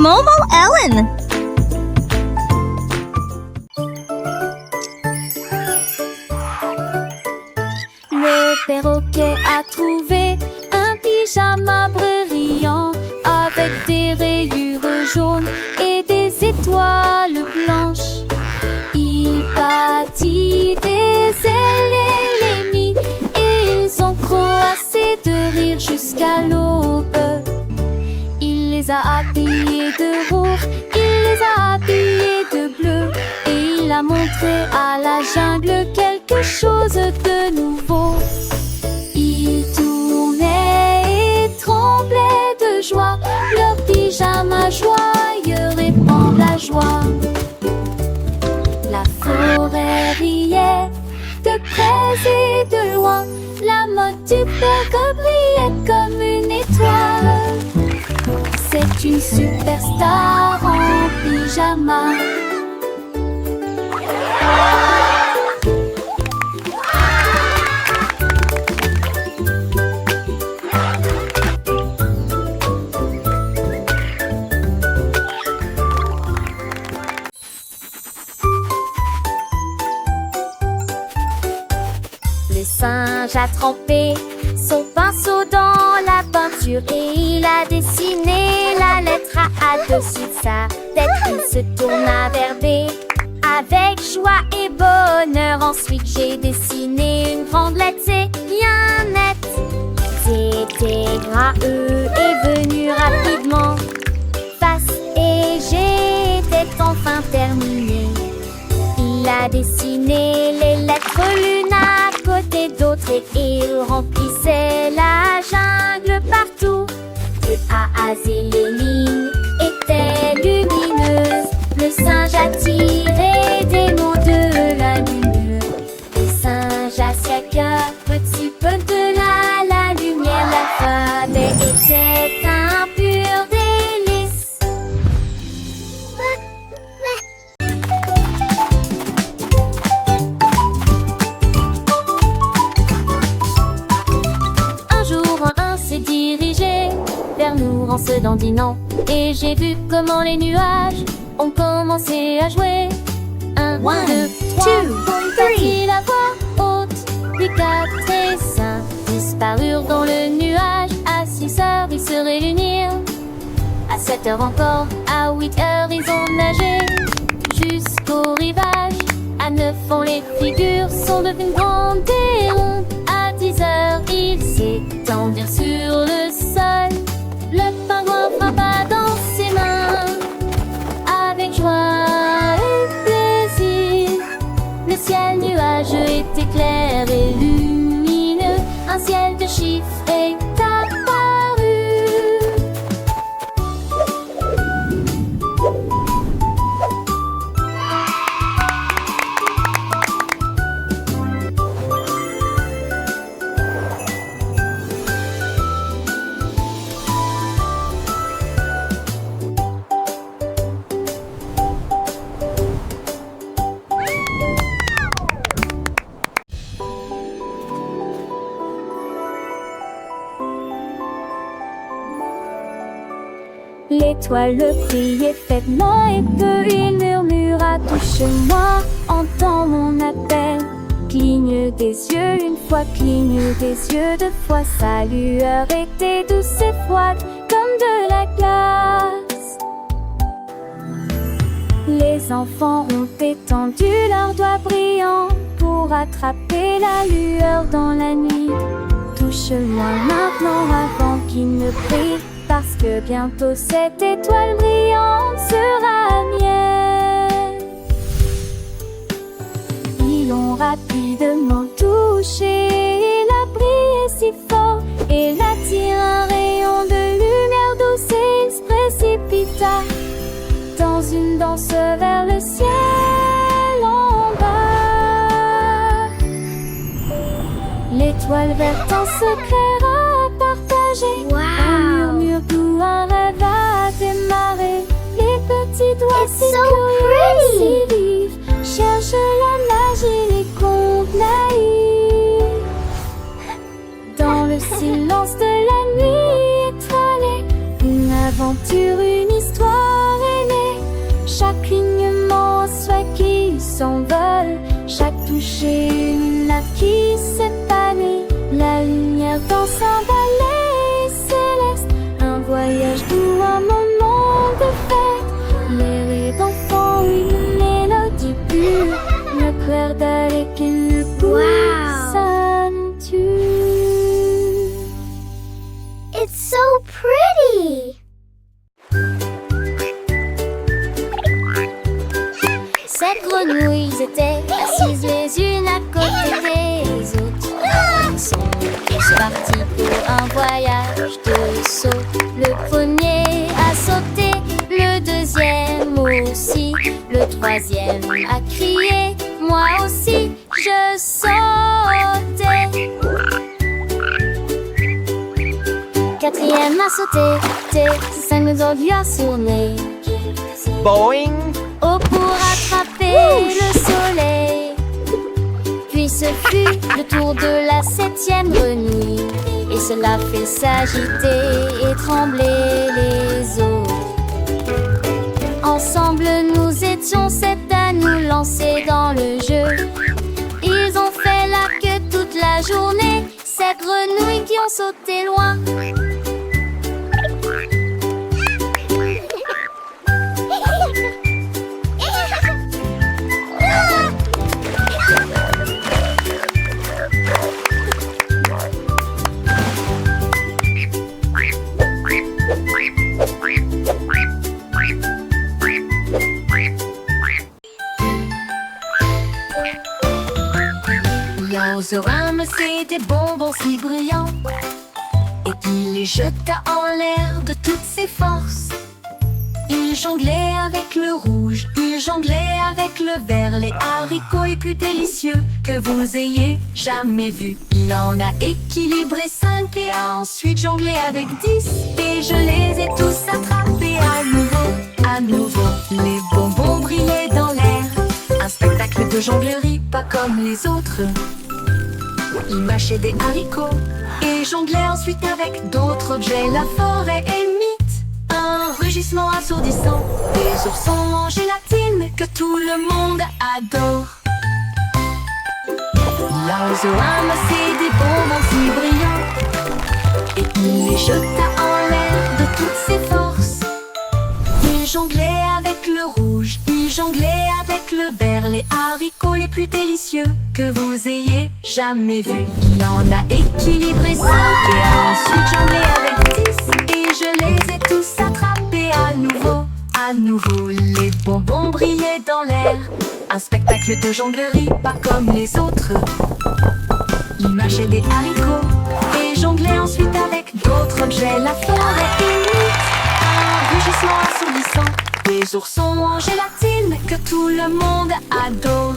Momo Ellen. Le perroquet a trouvé un pyjama brillant avec des rayures jaunes et des étoiles blanches. Il bâtit des ailes et les mit et ils ont croassé de rire jusqu'à l'aube. Il les a habillés de rouge, il les a habillés de bleu et il a montré à la jungle quelque chose de nouveau. Ils tournaient et tremblaient de joie, leur pyjama joyeux répand la joie. La forêt riait de près et de loin, la mode du perroquet brillait comme une étoile. C'est une superstar en pyjama. Le singe a trempé son pinceau dans la peinture et il a dessiné la lettre A dessus de sa tête. Il se tourna vers B avec joie et bonheur. Ensuite j'ai dessiné une grande lettre C bien nette. C'était gras, E est venu rapidement. Face et G était enfin terminé. Il a dessiné les lettres l'une à côté d'autres et il remplissait la jungle partout. De A à Z, les lignes étaient lumineuses. Le singe a tiré des mots de la lumière. Le singe a scié un petit peu de la lumière. L'alphabet était un pur délice. Un jour, un s'est dirigé vers nous en se dandinant. Et j'ai vu comment les nuages ont commencé à jouer. 1, 2, 3, partit la voix haute. Puis 4 et 5 disparurent dans le nuage. À 6 heures, ils se réunirent. À 7 heures encore, à 8 heures, ils ont nagé jusqu'au rivage. À 9 ans, les figures sont devenues grandes et rondes. À 10 heures, ils s'étendirent sur le sol. Le pingouin frappa dans ses mains avec joie et plaisir. Le ciel nuageux était clair et lumineux. Un ciel de chiffres est apparu. L'étoile le priait faiblement et peu il murmura: touche-moi, entends mon appel. Cligne des yeux une fois, cligne des yeux deux fois. Sa lueur était douce et froide comme de la glace. Les enfants ont étendu leurs doigts brillants pour attraper la lueur dans la nuit. Touche-moi maintenant avant qu'il ne brille, parce que bientôt cette étoile brillante sera mienne. Ils l'ont rapidement touché, il a brillé si fort, et il attire un rayon de lumière douce et il se précipita dans une danse vers le ciel en bas. L'étoile verte en secret à partager. Un murmure doux, un rêve a démarré. Les petits doigts si curieux, si vifs cherchent la magie, les contes naïfs. Dans le silence de la nuit étoilée, une aventure, une histoire. chaque clignement un souhait qui s'envole, chaque toucher une nappe qui s'épanouit. La lumière danse un ballet céleste, un voyage doux, un moment de fête. Les rires d'enfants, une mélodie pure, le clair d'Alec et le goût s'entendent. It's so pretty! Sept grenouilles étaient assises les unes à côté des autres. Ils sont tous partis pour un voyage de saut. Le premier a sauté, le deuxième aussi, le troisième a crié, moi aussi je sautais. Quatrième a sauté, cinq aujourd'hui a sourné. Boing! Oh, pour attraper le soleil. Puis ce fut le tour de la septième grenouille, et cela fait s'agiter et trembler les autres. Ensemble nous étions sept à nous lancer dans le jeu. Ils ont fait la queue toute la journée, sept grenouilles qui ont sauté loin. L'oiseau ramassait des bonbons si brillants et il les jeta en l'air de toutes ses forces. Il jonglait avec le rouge, il jonglait avec le vert, les haricots les plus délicieux que vous ayez jamais vus. Il en a équilibré 5 et a ensuite jonglé avec 10, et je les ai tous attrapés à nouveau, à nouveau. Les bonbons brillaient dans l'air, un spectacle de jonglerie pas comme les autres. Il mâchait des haricots et jonglait ensuite avec d'autres objets. La forêt imite un rugissement assourdissant, des oursons en gélatine que tout le monde adore. L'oiseau ramassait des bonbons si brillants et il les jeta en l'air de toutes ses forces. Il jonglait avec le rouge, il jonglait avec le vert, les haricots les plus délicieux que vous ayez jamais vus. Il en a équilibré 5 et a ensuite jonglé avec 10, et je les ai tous attrapés à nouveau, à nouveau. Les bonbons brillaient dans l'air, un spectacle de jonglerie pas comme les autres. Il mâchait des haricots et jonglait ensuite avec d'autres objets. La forêt imite un rugissement assourdissant, des oursons en gélatine que tout le monde adore.